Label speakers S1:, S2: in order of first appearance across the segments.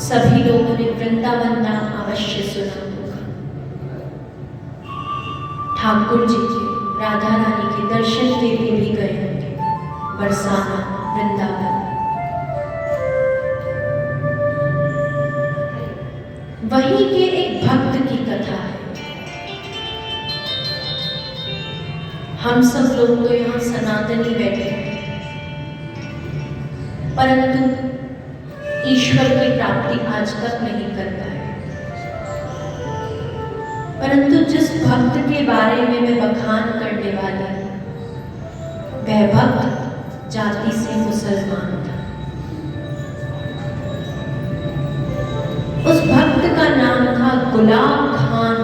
S1: सभी लोगों ने वृंदावन नाम अवश्य सुना होगा। ठाकुर जी के, राधा रानी के दर्शन के लिए भी गए होंगे बरसाना, वृंदावन। वहीं के एक भक्त की कथा है। हम सब लोग तो यहाँ सनातनी बैठे हैं, परंतु ईश्वर की प्राप्ति आज तक नहीं कर पाए। परंतु जिस भक्त के बारे में मैं बखान करने वाली हूँ, वह भक्त जाति से मुसलमान था। उस भक्त का नाम था गुलाब खान।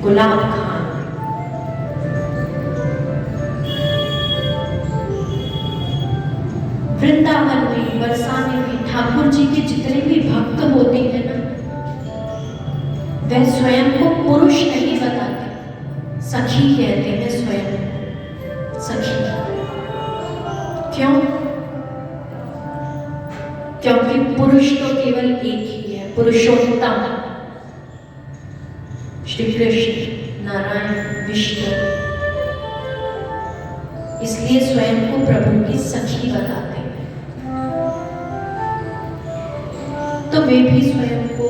S1: गुलाब खान वृंदावन में, बरसाने में ठाकुर जी के जितने भी भक्त होते हैं ना, वह स्वयं को पुरुष नहीं बताते, सखी कहते हैं स्वयं, सखी। क्यों? क्योंकि पुरुष तो केवल एक ही है, पुरुषोत्तम श्री कृष्ण, नारायण, विष्णु। इसलिए स्वयं को प्रभु की सखी बताते हैं। तो वे भी स्वयं को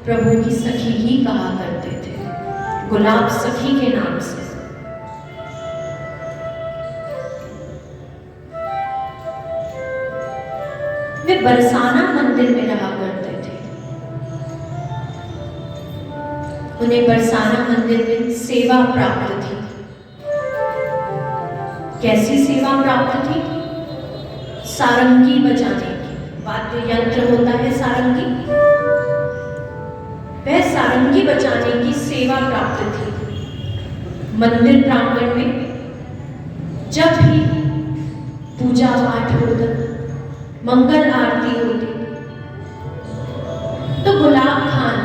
S1: प्रभु की सखी ही कहा करते थे, गुलाब सखी के नाम से। वे बरसाना मंदिर में रहा करते थे। उन्हें बरसाना मंदिर में सेवा प्राप्त थी। कैसी सेवा प्राप्त थी? सारंगी बजाने की। वाद्य यंत्र होता है सारंगी, वह सारंगी बजाने की सेवा प्राप्त थी। मंदिर प्रांगण में जब भी पूजा पाठ होता, मंगल आरती होती, तो गुलाब खान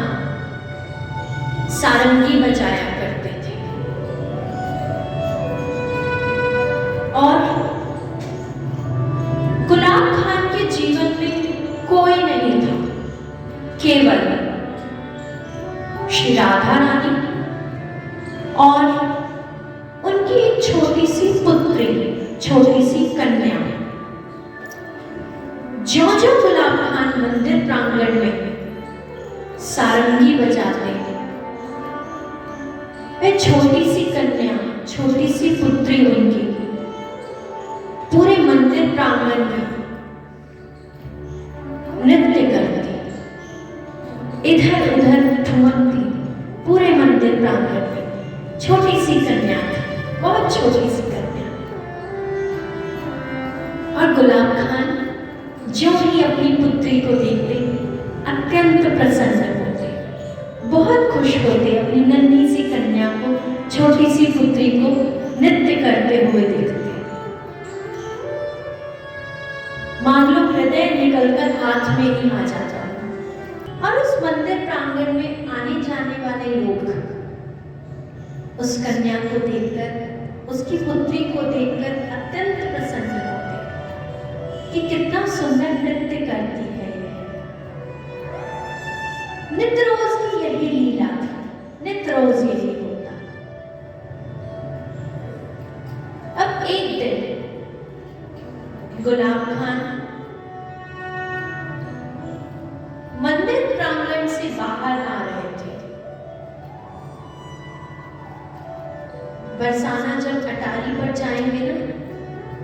S1: सारंगी बजाया करते थे। और गुलाब खान के जीवन में कोई नहीं था, केवल श्री राधा रानी और उनकी एक छोटी सी पुत्री, छोटी सी कन्या। जो गुलाब खान मंदिर प्रांगण में सारंगी बजाते, वह छोटी सी कन्या, छोटी सी पुत्री उनकी पूरे मंदिर प्रांगण में नृत्य करती, इधर उधर ठुमकती, पूरे मंदिर प्रांगण में। छोटी सी कन्या थी, बहुत छोटी सी कन्या। और गुलाब खान जो ही अपनी पुत्री को देखते अत्यंत प्रसन्न होते, बहुत खुश होते अपनी नन्ही सी कन्या को, छोटी सी पुत्री को नृत्य करते हुए देखते। मान लो हृदय निकलकर हाथ में ही आ जाता। और उस मंदिर प्रांगण में आने जाने वाले लोग उस कन्या को देखकर, उसकी पुत्री को देखकर अत्यंत प्रसन्न होते कि कितना सुंदर नृत्य करती है ये। नित्य रोज की यही लीला थी, नित्य रोज यही होता। अब एक दिन गुलाब खान मंदिर प्रांगण से बाहर आ रहे थे। बरसाना जब अटारी पर जाएंगे ना,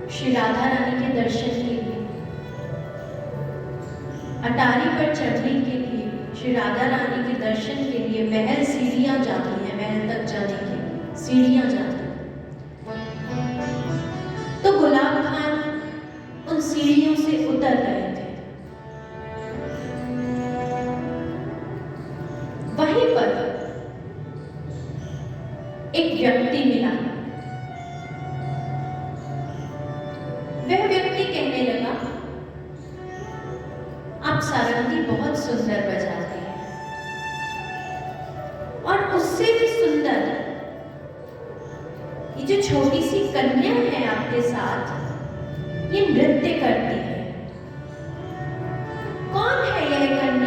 S1: श्री राधा रानी के दर्शन के लिए, अटारी पर चढ़ने के लिए, श्री राधा रानी के दर्शन के लिए महल सीढ़ियां जाती हैं, महल तक जाने के लिए सीढ़ियां जाती हैं। तो गुलाब खान उन सीढ़ियों से उतर रहे थे। वहीं पर एक व्यक्ति मिला। वह व्यक्ति कहने लगा, आप सारंगी बहुत सुंदर बजाते हैं, और उससे भी सुंदर ये जो छोटी सी कन्या है आपके साथ, ये नृत्य करती है। कौन है यह कन्या?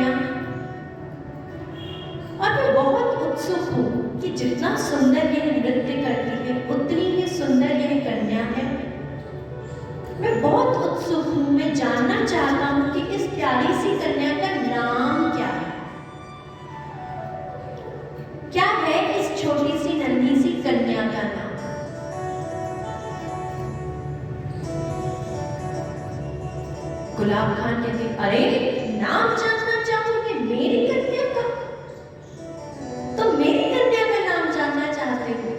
S1: उत्सुक हूँ कि जितना सुंदर यह नृत्य करती है उतनी ही सुंदर यह कन्या है। मैं बहुत उत्सुक हूँ, मैं जानना चाहता हूँ कि इस प्यारी सी कन्या का नाम क्या है। क्या है इस छोटी सी नन्ही सी कन्या का नाम? गुलाब खान कहते, अरे नाम जानना चाहोगे मेरी कन्या का? तो मेरी कन्या का नाम जानना चाहते हो?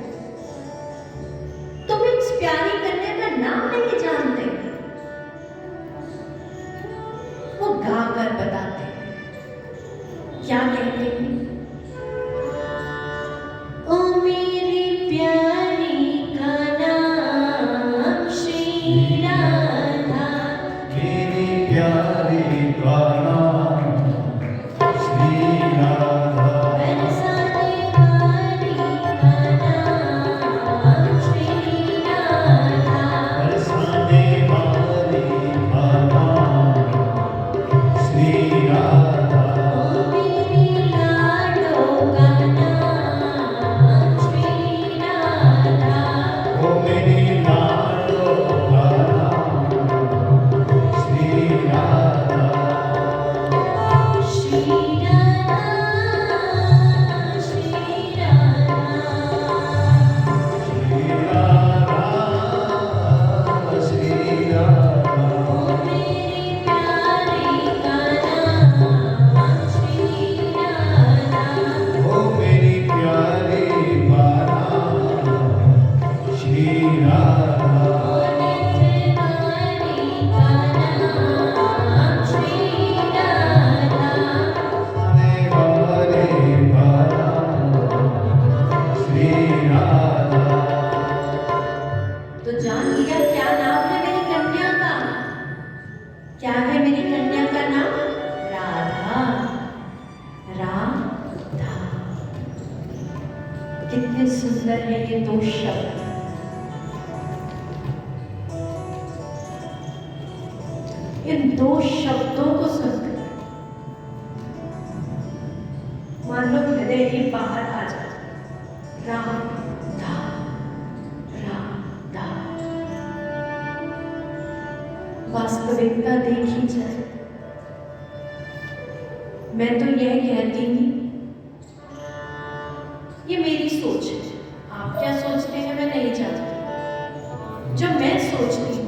S1: तुम इस प्यारी कन्या का नाम नहीं जानते? वो गाकर बताते हैं। क्या कहते हैं? ओ मेरी प्यारी का नाम श्री राधा,
S2: मेरी प्यारी का नाम श्री राधा,
S1: बरसाने वाली का नाम श्री राधा,
S2: बरसाने वाली का नाम श्री राधा,
S1: ओ मेरी लाडो का नाम श्री राधा,
S2: ओ मेरी लाडो का नाम श्री राधा,
S1: श्री राधा, श्री राधा,
S2: श्री राधा,
S1: ओ मेरी प्यारी का नाम श्री राधा,
S2: ओ मेरी प्यारी का नाम श्री राधा,
S1: ओ नित्य नारी का नाम श्री राधा।
S2: आने वाले का नाम श्री राधा।
S1: तो जान लिया क्या नाम है मेरी कन्या का? क्या है मेरी कन्या का नाम? राधा। राधा। कितने सुंदर है ये दो शब्द। इन दो शब्दों को सुनकर मान लो हृदय ही बाहर आ जाए। राधा, राधा। वास्तविकता देखी जाए, मैं तो यह कहती हूँ, ये मेरी सोच है। आप क्या सोचते हैं मैं नहीं जानती। जो मैं सोचती हूँ,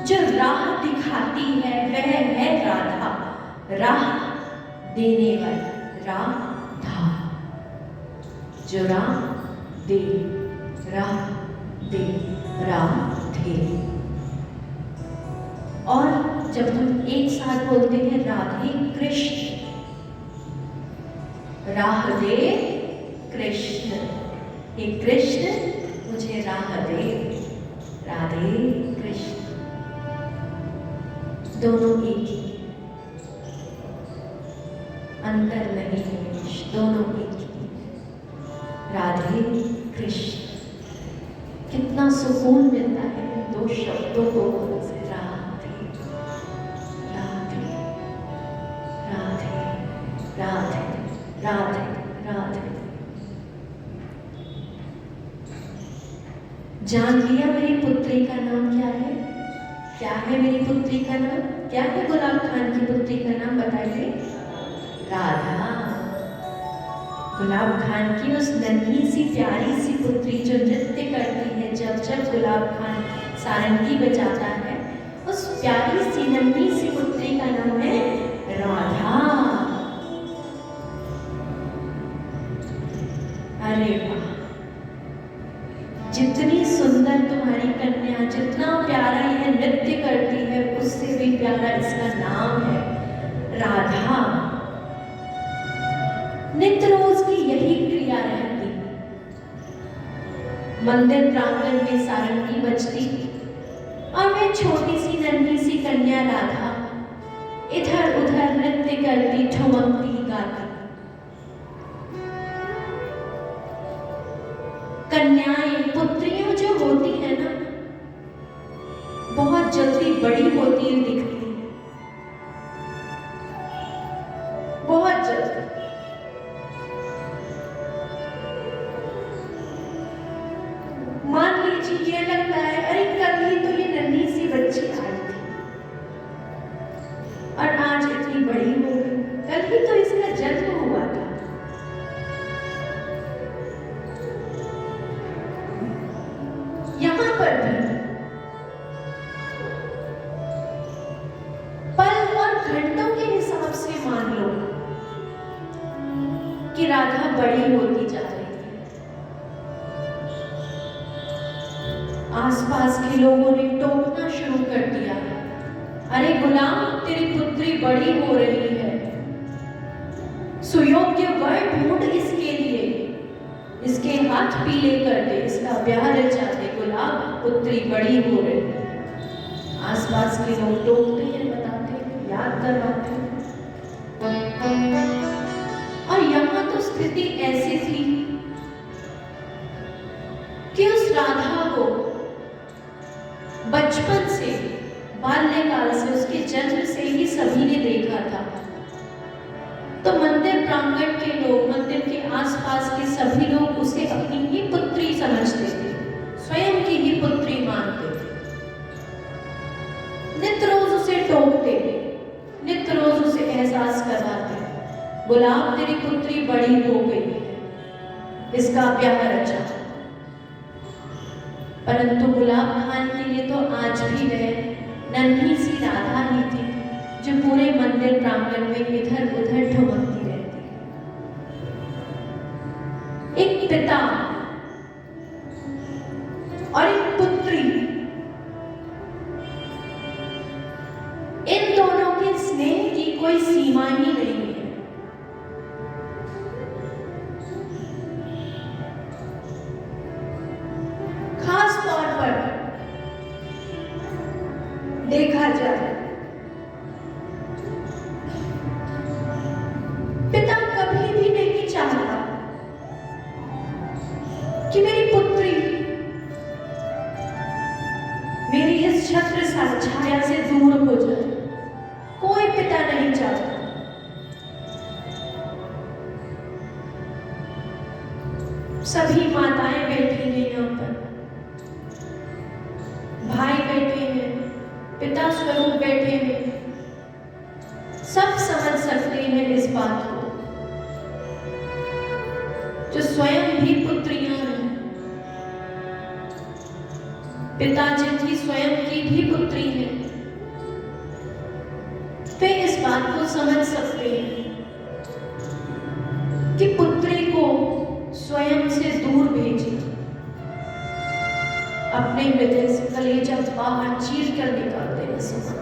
S1: जो राह दिखाती है वह है राधा, राह देने वाली राधा, जो राह दे, राह दे, राधे। और जब हम एक साथ बोलते हैं राधे कृष्ण, राह दे कृष्ण, हे कृष्ण मुझे राह दे, राधे कृष्ण। दोनों एक ही, अंतर नहीं है, दोनों एक ही। राधे कृष्ण। कितना सुकून मिलता है इन दो शब्दों को बोलने से। राधे, राधे, राधे, राधे, राधे, राधे। जान लिया मेरी पुत्री का नाम क्या है? क्या है मेरी पुत्री का नाम? क्या है गुलाब खान की पुत्री का नाम? बताइए। राधा। गुलाब खान की उस नन्ही सी प्यारी सी पुत्री जो नृत्य करती है जब जब गुलाब खान सारंगी बजाता है, उस प्यारी सी नन्ही सी पुत्री का नाम है राधा। अरे वाह, जितनी सुंदर तुम्हारी कन्या, जितना प्यारा यह नृत्य करती है, उससे भी प्यारा इसका नाम है राधा। नित्य रोज की यही क्रिया रहती, मंदिर प्रांगण में सारंगी बजती और मैं छोटी सी नन्ही सी कन्या राधा इधर उधर नृत्य करती, ठुमकती, गाती। कन्याएं, पुत्रियां जो होती है ना, बहुत जल्दी बड़ी होती हुई दिखती है, बहुत जल्दी। इतनी बड़ी हो गई, कल ही तो इसका जन्म हुआ था। यहाँ पर भी पल और घंटों के हिसाब से मान लो कि राधा बड़ी होती जा रही है। आसपास के लोगों ने टोकना शुरू कर दिया, अरे गुलाम, तेरी पुत्री बड़ी हो रही है, सुयोग्य वर ढूंढ इसके लिए, इसके हाथ पीले कर दे, इसका ब्याह रचा दे, गुलाम पुत्री बड़ी हो रही है। आसपास के लोग टोकते हैं, बताते हैं, याद करवाते हैं। और यहाँ तो स्थिति ऐसी थी कि उस राधा को बचपन से, बाल्यकाल से, उसके जन्म से ही सभी ने देखा था। तो मंदिर प्रांगण के लोग, मंदिर के आसपास के सभी लोग उसे अपनी ही पुत्री समझते थे, स्वयं की ही पुत्री मानते थे। नित्य रोज उसे टोकते थे, नित्य रोज उसे एहसास कराते, गुलाम तेरी पुत्री बड़ी हो गई है, इसका ब्याह रचा। परंतु गुलाब खान के लिए तो आज भी वह नन्ही सी राधा ही थी जो पूरे मंदिर प्रांगण में इधर उधर ठुमकती रहती। एक पिता और एक पुत्री, इन दोनों के स्नेह की कोई सीमा ही नहीं है। खास तौर पर देखा जाए, पिता कभी भी नहीं चाहता कि मेरी पुत्री मेरी इस छत्र छाया से दूर हो जाए। कोई पिता नहीं चाहता। सभी माताएं बैठी हैं यहाँ पर, भाई बैठे हैं, पिता स्वरूप बैठे हैं, सब समझ सकते हैं इस बात को, जो स्वयं भी पुत्रियां हैं, पिता जिनकी स्वयं की भी पुत्री है, वे इस बात को समझ सकते हैं कि पुत्री को स्वयं से दूर भेजना, अपने हृदय से कलेजा बाहर चीर कर निकाल देना समान।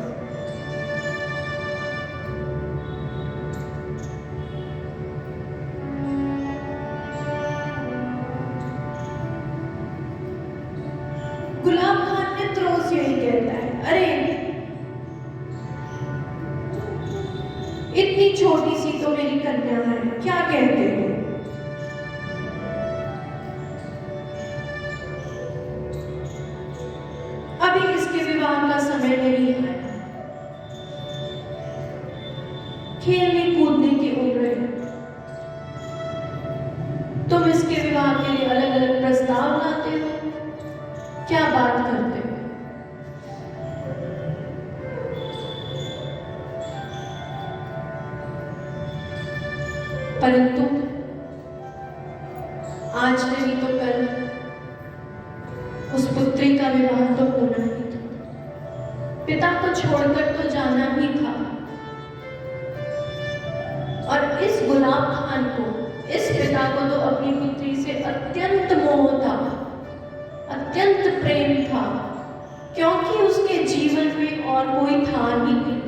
S1: गुलाब खान ने तो रोज यही कहता है, अरे इतनी छोटी सी तो मेरी कन्या है, क्या कहते हो? अभी इसके विवाह का समय नहीं है, खेलने कूदने की उम्र है, तुम इसके विवाह के लिए अलग अलग प्रस्ताव लाते हो, क्या बात करते हो? परंतु आज नहीं तो कल उस पुत्री का विवाह तो होना ही था, पिता को छोड़कर तो जाना ही था। और इस गुलाब खान को, इस पिता को तो अपनी पुत्री से अत्यंत मोह था, अत्यंत प्रेम था, क्योंकि उसके जीवन में और कोई था ही नहीं।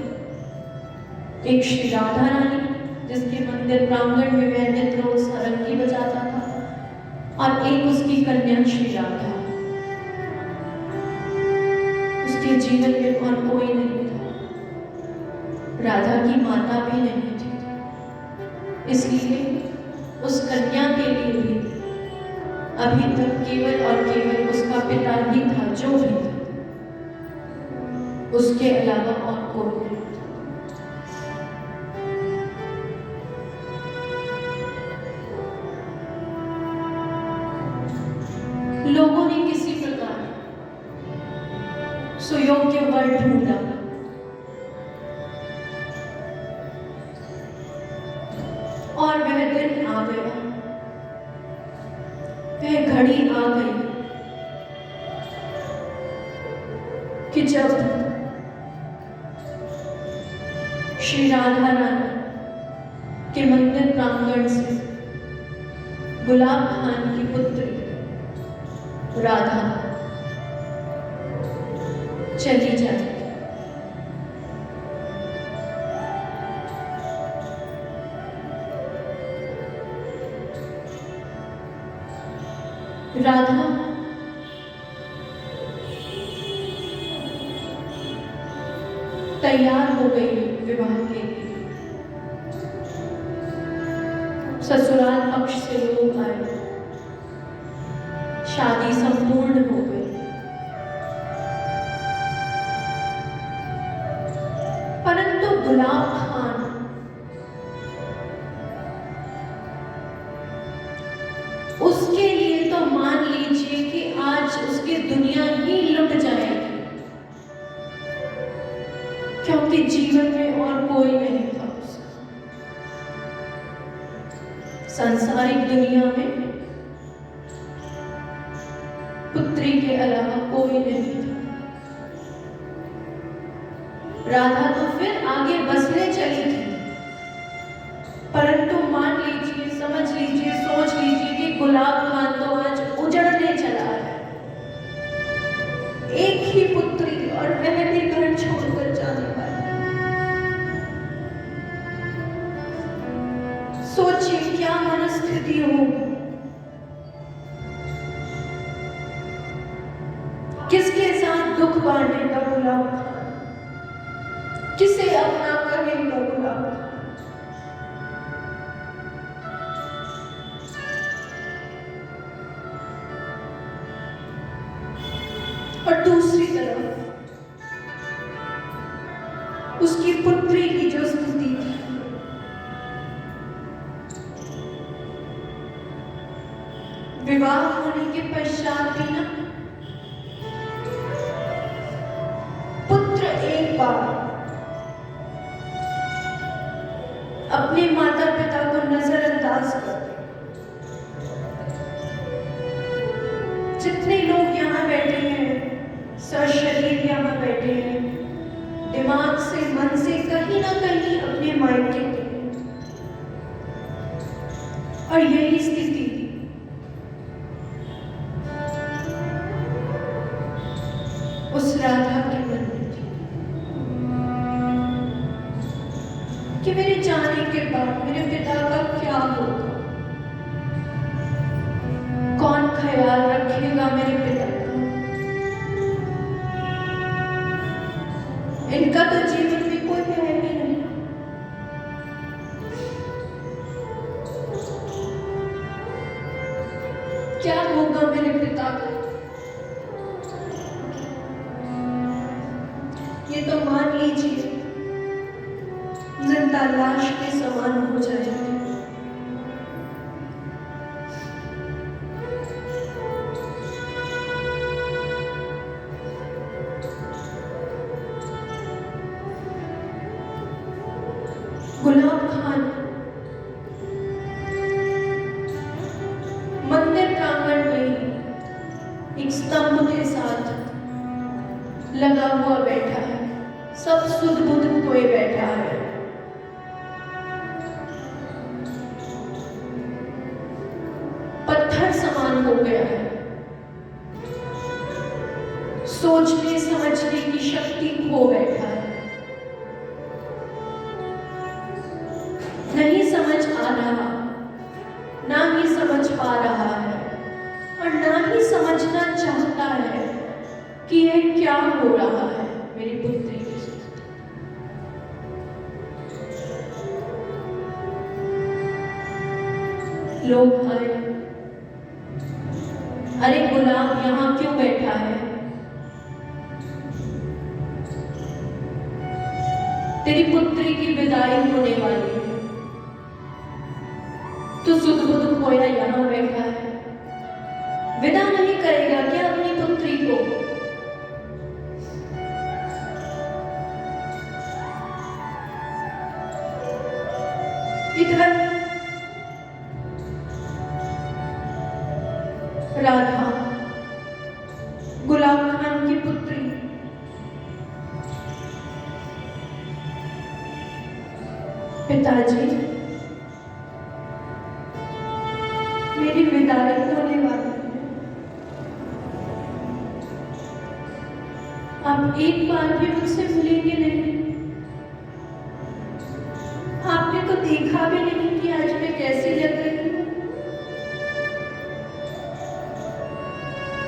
S1: एक श्री राधा रानी जिसके मंदिर प्रांगण में वह नित्य रोज सारंगी बजाता था, और एक उसकी कन्या श्री राधा, उसके जीवन में और कोई नहीं था, राधा की माता भी नहीं थी, इसलिए उस कन्या के लिए भी अभी तक केवल और केवल उसका पिता ही था, जो भी था, उसके अलावा और कोई नहीं था। लोगों ने किसी प्रकार सुयोग्य वर ढूंढा, दिन आ गया, वह घड़ी आ गई कि जब श्री राधा रानी के मंदिर प्रांगण से गुलाब खान की पुत्री राधा चली जाती। राधा तैयार हो गई विवाह के लिए। ससुराल पक्ष से लोग आए, शादी संपूर्ण हो गई। परंतु गुलाब खान उसके लिए तो मान लीजिए कि आज उसकी दुनिया ही लुट जाएगी, क्योंकि जीवन में और कोई नहीं था उसका। सांसारिक दुनिया में पुत्री के अलावा कोई नहीं था। राधा तो फिर आगे बसने चली थी, परंतु मान लीजिए, समझ लीजिए, सोच लीजिए कि गुलाब खान तो आज उजड़ने चला है। एक ही पुत्री और वह भी घर छोड़कर जाने वाली। सोचिए क्या मनस्थिति होगी। किसके साथ दुख बांटेगा गुलाब खान, किसे अपना कहेगा गुलाब खान। और दूसरी तरफ उसकी पुत्री की जो स्थिति थी, विवाह होने के पश्चात भी ना पुत्र एक बार अपने माता पिता को नजरअंदाज कर, जितने लोग यहाँ बैठे हैं, सशरीर यहाँ बैठे हैं, दिमाग से मन से कहीं ना कहीं अपने मायके के, और यही स्थिति उस राधा के मन में थी कि मेरे जाने के बाद मेरे पिता का क्या होगा, कौन ख्याल रखेगा मेरे पिता का। इनका तो जीवन में कोई है ही नहीं। क्या होगा मेरे पिता का। ये तो मान लीजिए जिंदा लाश के समान हो जाएगी। गुलाब खान मंदिर प्रांगण में एक स्तंभ के साथ लगा हुआ बैठा है, सब सुध बुध खोए बैठा है। पत्थर समान हो गया है, सोचने समझने की शक्ति खो बैठा है। नहीं समझ आ रहा, ना ही समझ पा रहा है, और ना ही समझना चाहता है कि ये क्या हो रहा है मेरी पुत्री के साथ। लोग आए, अरे गुलाब यहाँ क्यों बैठा है, तेरी पुत्री की विदाई होने वाली है, तो सुध बुध खोया यहाँ बैठा है, विदा नहीं करेगा क्या अपनी पुत्री को। इधर पिताजी, मेरी विदाई होने वाली है। आप एक बार भी मुझसे मिलेंगे नहीं। आपने तो देखा भी नहीं कि आज मैं कैसी लग रही हूँ।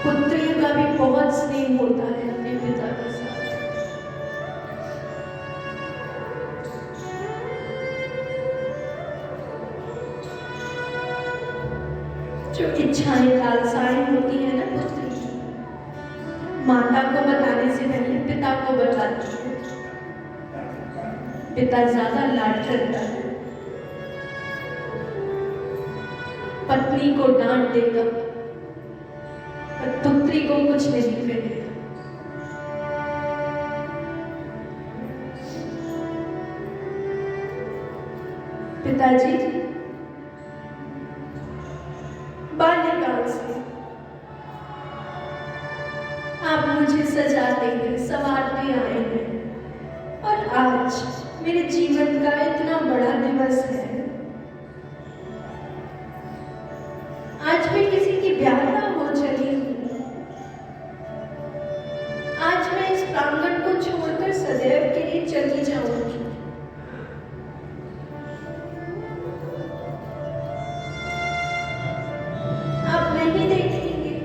S1: पुत्री का भी बहुत स्नेह होता है अपने पिता के साथ। जो इच्छाएं लालसाएं होती है ना पुत्री की, माता को बताने से पहले पिता को बताती है। पिता ज्यादा लाड करता है, पत्नी को डांट देगा पर पुत्री को कुछ नहीं करेगा। पिताजी, बाल्यकाल से आप मुझे सजाते हैं, संवारते आए हैं, और आज मेरे जीवन का इतना बड़ा दिवस है। आज मैं किसी की ब्याह ना हो चली हूँ। आज मैं इस प्रांगण को छोड़कर सदैव के लिए चली जाऊंगी। आप नहीं देखेंगे,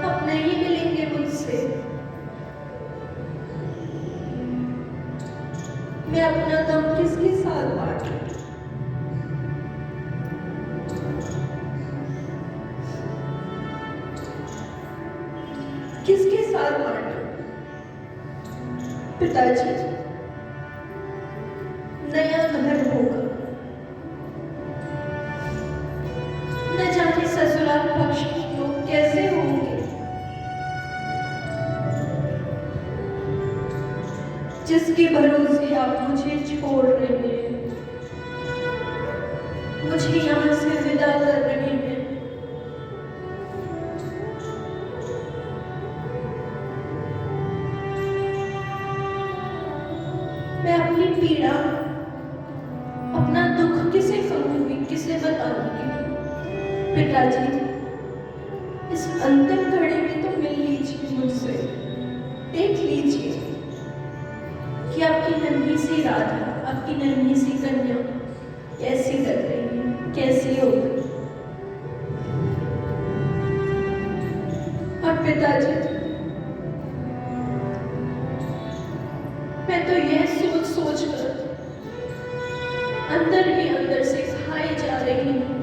S1: आप नहीं मिलेंगे मुझसे। मैं अपना दम किसके साथ बांटूं? किसके साथ बांटूं? पिताजी, नया घर होगा, न जाने ससुराल पक्ष के लोग कैसे होंगे। जिसके भरोसे आप मुझे छोड़ रहे हैं, मुझे यहाँ से विदा कर रहे हैं। मैं अपनी पीड़ा, अपना दुख किसे कहूंगी, किसे बताऊंगी? पिताजी, इस अंतिम घड़ी में तो मिल लीजिए मुझसे, देख लीजिए कि आपकी नन्ही सी राधा, आपकी नन्ही सी कन्या कैसी कर रही है, कैसी हो गई। और पिताजी, मैं तो यह सोच कर अंदर ही अंदर से खाई जा रही हूँ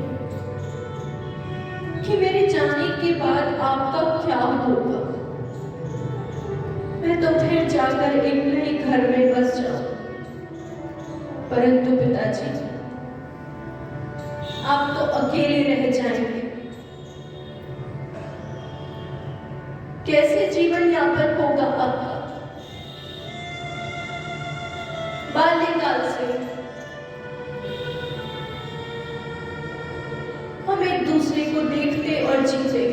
S1: कि मेरे जाने के बाद आपका क्या होगा। मैं तो फिर जाकर एक नए घर में बस जाऊं। परंतु पिताजी, आप तो अकेले रह जाएंगे। कैसे जीवन यापन होगा आपका? बाल्यकाल से हम एक दूसरे को देखते और जीते,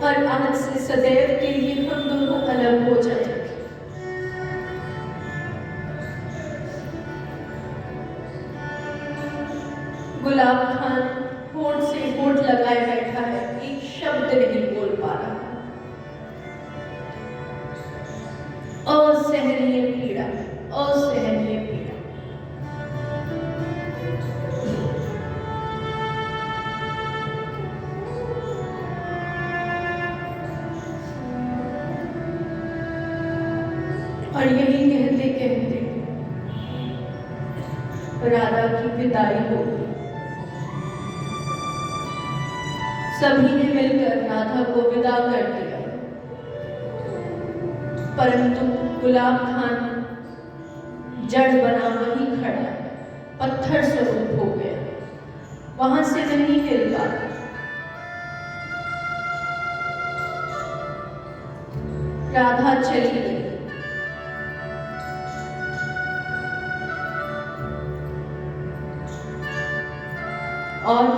S1: और आज से सदैव के लिए हम दोनों अलग हो जाएंगे। गुलाब खान होठ से होठ लगाए बैठा है, एक शब्द नहीं बोल पा रहा। असहनीय पीड़ा, असहनीय पीड़ा। और यही कहते कहते राधा की विदाई हो गई। सभी ने मिलकर राधा को विदा कर दिया, परंतु गुलाब खान जड़ बना वहीं खड़ा, पत्थर स्वरूप हो गया, वहां से नहीं हिल पाता। राधा चली गई। और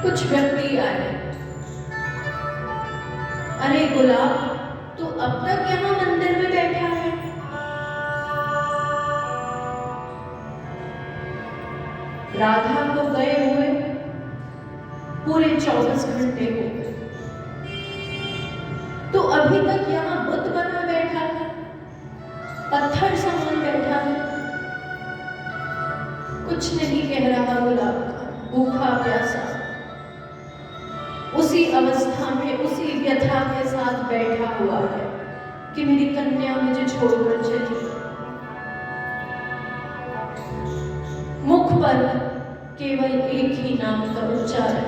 S1: कुछ व्यक्ति आए, अरे गुलाब, तू अब तक यहाँ मंदिर में बैठा है? राधा को गए हुए पूरे 24 घंटे हो गए, तो अभी तक यहाँ बुद्ध बना बैठा है, पत्थर समान बैठा है। कुछ नहीं कह रहा गुलाब का, भूखा प्यासा उसी अवस्था में, उसी व्यथा के साथ बैठा हुआ है कि मेरी कन्या मुझे छोड़कर चली। मुख पर केवल एक ही नाम का उच्चारण,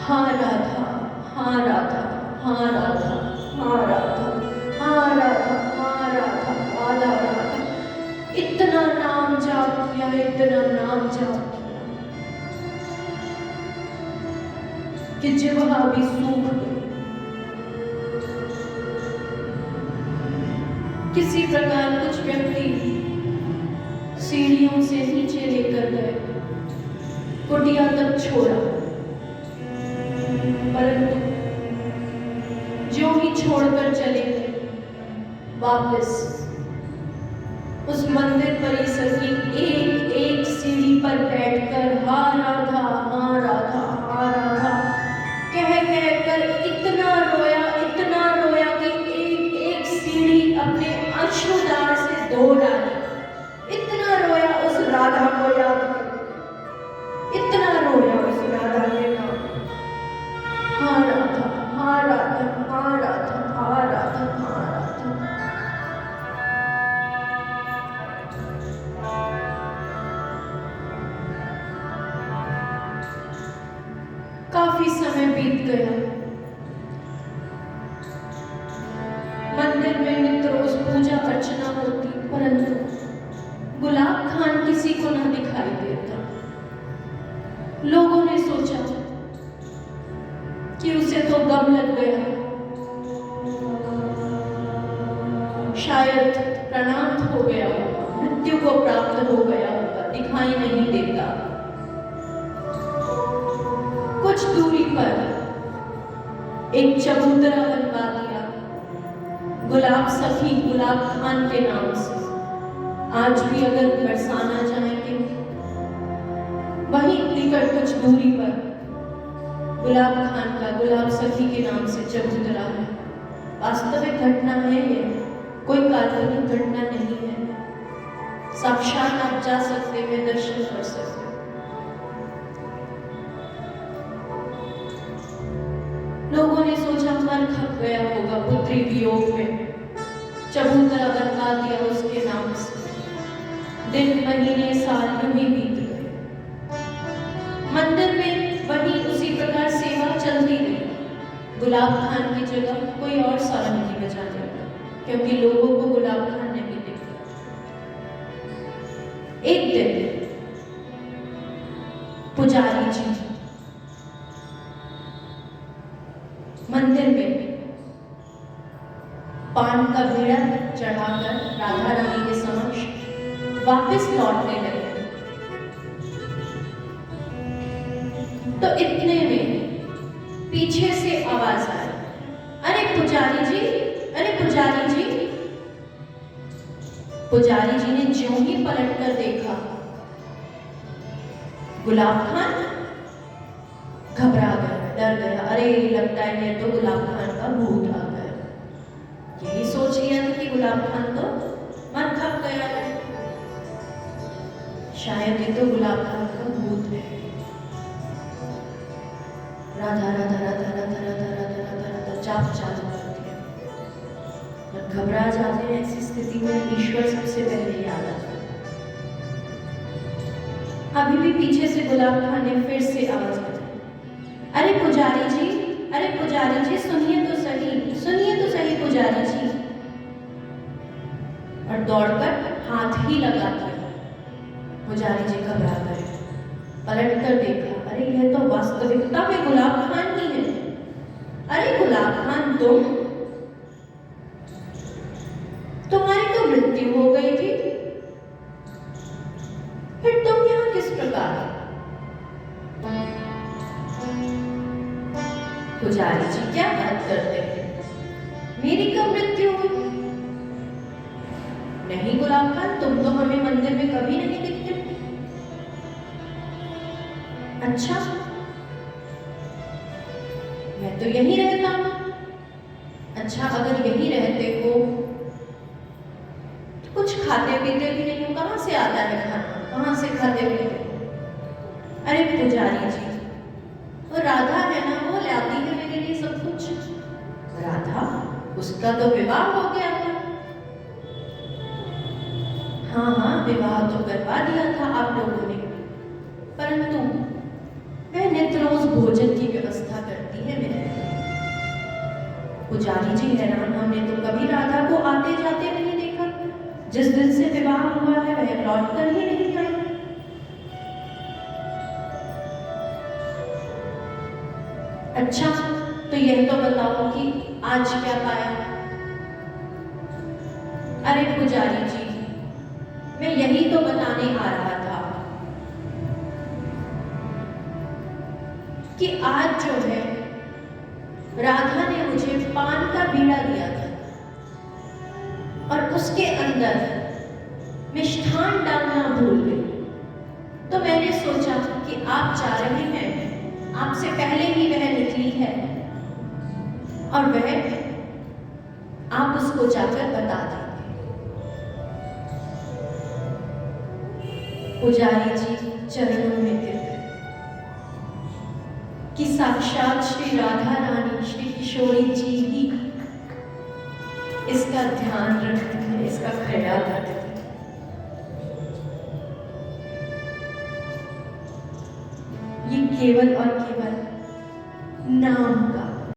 S1: हाँ राधा, हाँ राधा, हाँ राधा, हाँ राधा, हाँ राधा, हाँ राधा, राधा राधा। इतना नाम जाप किया, इतना नाम जाप किया कि जिह्वा भी सूख गई। किसी प्रकार कुछ व्यक्ति सीढ़ियों से नीचे लेकर गए, कुटिया तक छोड़ा, परंतु जो ही छोड़कर चले गए, वापस उस मंदिर परिसर की एक एक सीढ़ी पर बैठकर हा राधा, हा राधा, हा राधा कह कर इतना रोया कि एक एक सीढ़ी अपने अश्रुधार से धो डाली। इतना रोया उस राधा को याद करके, इतना रोया उस राधा के नाम, हाँ राधा, हाँ राधा, हाँ राधा, हाँ राधा, हाँ राधा। काफी समय बीत गया। मंदिर में नित्य रोज पूजा अर्चना होती, परंतु गुलाब खान किसी को न दिखाई देता। लोगों ने सोचा कि उसे तो गम लग गया, शायद प्रणाम हो गया होगा, मृत्यु को प्राप्त हो गया होगा, दिखाई नहीं देता। कुछ दूरी पर एक चबूतरा बनवा दिया गुलाब सखी, गुलाब खान के नाम से। आज भी अगर बरसाना चाहेंगे, वहीं निकट कुछ दूरी पर गुलाब खान का, गुलाब सखी के नाम से चबूतरा है। वास्तविक घटना है ये, कोई काल्पनिक घटना नहीं है। साक्षात आप जा सकते हैं, दर्शन कर सकते हैं। लोगों ने सोचा मन खप गया होगा पुत्री वियोग में, चबूतरा बनवा दिया उसके नाम से। दिन महीने साल यूं ही बीत गए। मंदिर में वही उसी प्रकार सेवा चलती रही। गुलाब खान की जगह कोई और सारंगी बजाने लगा, क्योंकि लोगों को गुलाब खान नहीं दिखा। एक दिन पुजारी जी मंदिर में पान का बीड़ा चढ़ाकर राधा रानी के समक्ष वापस लौटने लगे। तो इतने में पीछे से आवाज आई, अरे पुजारी जी, अरे पुजारी जी। पुजारी जी ने ज्यों ही पलट कर देखा, गुलाब खान घबरा गया, डर गया। अरे लगता है ये तो गुलाब खान का भूत आ गया। यही सोच लिया था कि गुलाब खान तो मन खप गया है, शायद ये तो गुलाब खान का भूत है। राधा राधा राधा राधा राधा राधा राधा राधा जाप चालू कर दिया। जब घबरा जाते हैं ऐसी स्थिति में, ईश्वर सबसे पहले याद आता है। अभी भी पीछे से गुलाब खान ने फिर से आवाज दी, अरे पुजारी जी, अरे पुजारी जी, सुनिए तो सही, सुनिए तो सही पुजारी जी। और दौड़कर हाथ ही लगा दिया। पुजारी जी घबरा गए, पलट कर देखा, अरे यह तो वास्तविकता में गुलाब खान ही है। अरे गुलाब खान, तुम्हारी तो मृत्यु हो गई थी, फिर तुम यहाँ किस प्रकार? पुजारी जी क्या बात याद करते हैं। मेरी कब मृत्यु हुई? नहीं गुलाब खान, तुम तो हमें मंदिर में कभी नहीं दिखते। अच्छा, मैं तो यहीं रहता हूं। अच्छा, अगर यहीं रहते हो तो कुछ खाते पीते भी नहीं हो, कहां से आता है खाना, कहां से खाते पीते हो? अरे पुजारी जी, वो राधा है ना, वो लाती है मेरे लिए सब कुछ। राधा? उसका तो विवाह हो गया था। हाँ हाँ, विवाह तो करवा दिया था आप लोगों ने, परंतु वह नित्य रोज भोजन की व्यवस्था करती है मेरे लिए। पुजारी जी हैरान, हमने तो कभी राधा को आते जाते नहीं देखा। जिस दिन से विवाह हुआ है वह लौट कर ही नहीं आई। अच्छा, तो यह तो बताओ कि आज क्या पाया? अरे पुजारी जी, मैं यही तो बताने आ रहा था कि आज जो है राधा ने मुझे पान का बीड़ा दिया था और उसके अंदर मिष्ठान डालना भूल गई। तो मैंने सोचा कि आप जा रहे हैं, आपसे पहले ही वह निकली है और वह आप उसको जाकर बता देंगे। पुजारी जी चरणों में गिर गए कि साक्षात श्री राधा रानी, श्री किशोरी जी ही इसका ध्यान रखती है, इसका ख्याल रखती है। ये केवल और केवल नाम का